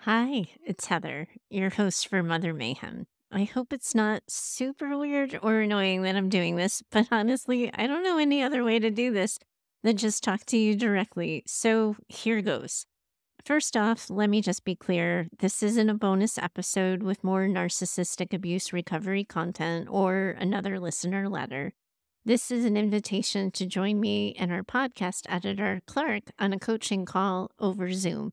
Hi, it's Heather, your host for Mother Mayhem. I hope it's not super weird or annoying that I'm doing this, but honestly, I don't know any other way to do this than just talk to you directly. So here goes. First off, let me just be clear this isn't a bonus episode with more narcissistic abuse recovery content or another listener letter. This is an invitation to join me and our podcast editor, Clark, on a coaching call over Zoom.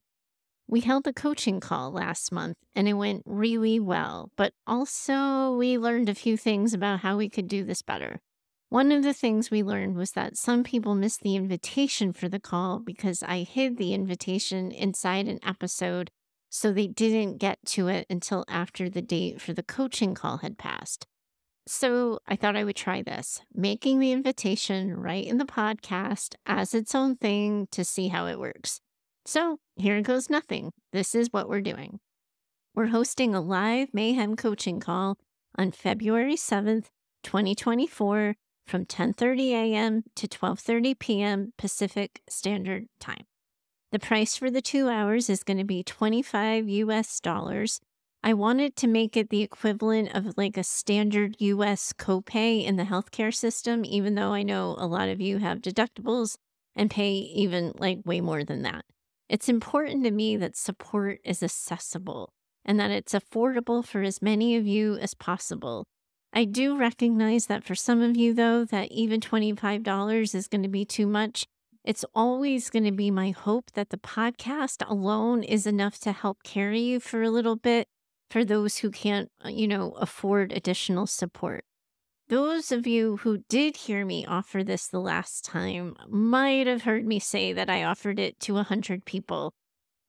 We held a coaching call last month and it went really well, but also we learned a few things about how we could do this better. One of the things we learned was that some people missed the invitation for the call because I hid the invitation inside an episode, so they didn't get to it until after the date for the coaching call had passed. So I thought I would try this, making the invitation right in the podcast as its own thing to see how it works. So here goes nothing. This is what we're doing. We're hosting a live Mayhem Coaching Call on February 7th, 2024 from 10:30 a.m. to 12:30 p.m. Pacific Standard Time. The price for the 2 hours is going to be $25 US. I wanted to make it the equivalent of like a standard US copay in the healthcare system, even though I know a lot of you have deductibles and pay even like way more than that. It's important to me that support is accessible and that it's affordable for as many of you as possible. I do recognize that for some of you, though, that even $25 is going to be too much. It's always going to be my hope that the podcast alone is enough to help carry you for a little bit for those who can't, afford additional support. Those of you who did hear me offer this the last time might have heard me say that I offered it to 100 people.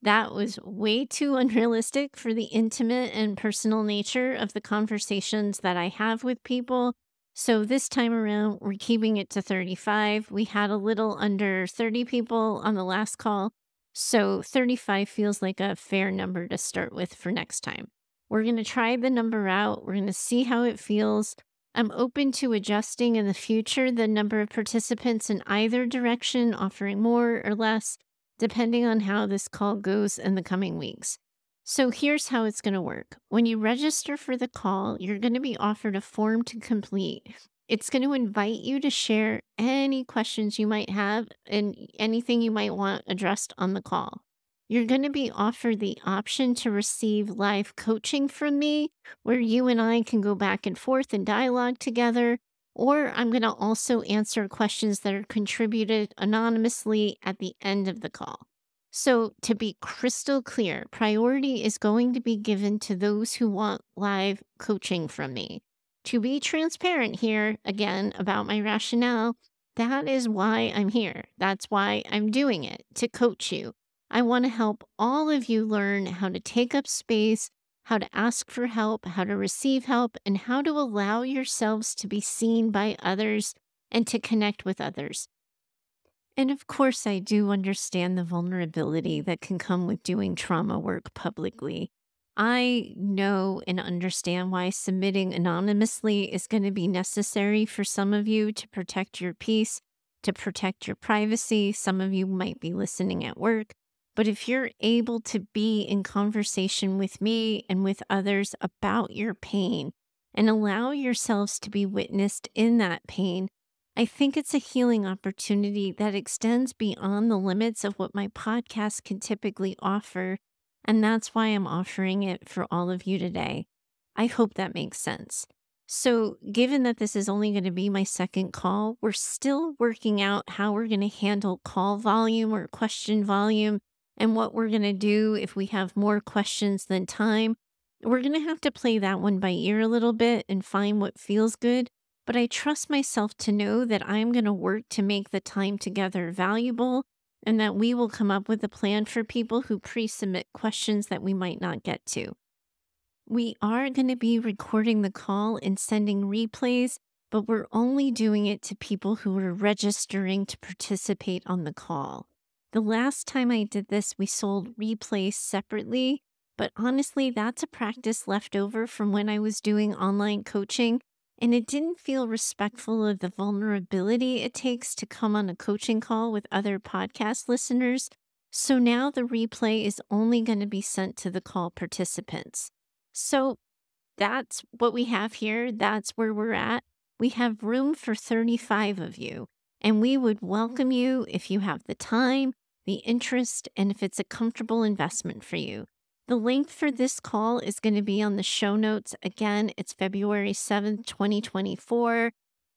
That was way too unrealistic for the intimate and personal nature of the conversations that I have with people. So this time around, we're keeping it to 35. We had a little under 30 people on the last call. So 35 feels like a fair number to start with for next time. We're going to try the number out. We're going to see how it feels. I'm open to adjusting in the future the number of participants in either direction, offering more or less, depending on how this call goes in the coming weeks. So here's how it's going to work. When you register for the call, you're going to be offered a form to complete. It's going to invite you to share any questions you might have and anything you might want addressed on the call. You're going to be offered the option to receive live coaching from me, where you and I can go back and forth and dialogue together. Or I'm going to also answer questions that are contributed anonymously at the end of the call. So, to be crystal clear, priority is going to be given to those who want live coaching from me. To be transparent here, again, about my rationale, that is why I'm here. That's why I'm doing it, to coach you. I want to help all of you learn how to take up space, how to ask for help, how to receive help, and how to allow yourselves to be seen by others and to connect with others. And of course, I do understand the vulnerability that can come with doing trauma work publicly. I know and understand why submitting anonymously is going to be necessary for some of you to protect your peace, to protect your privacy. Some of you might be listening at work. But if you're able to be in conversation with me and with others about your pain and allow yourselves to be witnessed in that pain, I think it's a healing opportunity that extends beyond the limits of what my podcast can typically offer. And that's why I'm offering it for all of you today. I hope that makes sense. So, given that this is only going to be my second call, we're still working out how we're going to handle call volume or question volume and what we're going to do if we have more questions than time. We're going to have to play that one by ear a little bit and find what feels good. But I trust myself to know that I'm going to work to make the time together valuable and that we will come up with a plan for people who pre-submit questions that we might not get to. We are going to be recording the call and sending replays, but we're only doing it to people who are registering to participate on the call. The last time I did this, we sold replays separately, but honestly, that's a practice left over from when I was doing online coaching. And it didn't feel respectful of the vulnerability it takes to come on a coaching call with other podcast listeners. So now the replay is only going to be sent to the call participants. So that's what we have here. That's where we're at. We have room for 35 of you, and we would welcome you if you have the time, the interest, and if it's a comfortable investment for you. The link for this call is going to be on the show notes. Again, it's February 7th, 2024,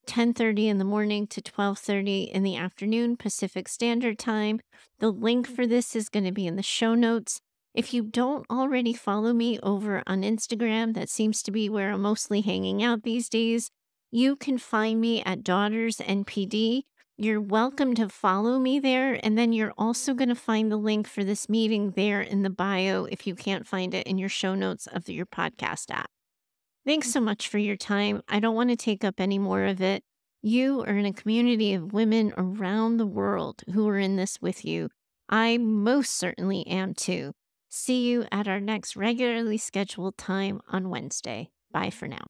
10:30 in the morning to 12:30 in the afternoon Pacific Standard Time. The link for this is going to be in the show notes. If you don't already follow me over on Instagram, that seems to be where I'm mostly hanging out these days, you can find me at Daughters NPD. You're welcome to follow me there. And then you're also going to find the link for this meeting there in the bio if you can't find it in your show notes of your podcast app. Thanks so much for your time. I don't want to take up any more of it. You are in a community of women around the world who are in this with you. I most certainly am too. See you at our next regularly scheduled time on Wednesday. Bye for now.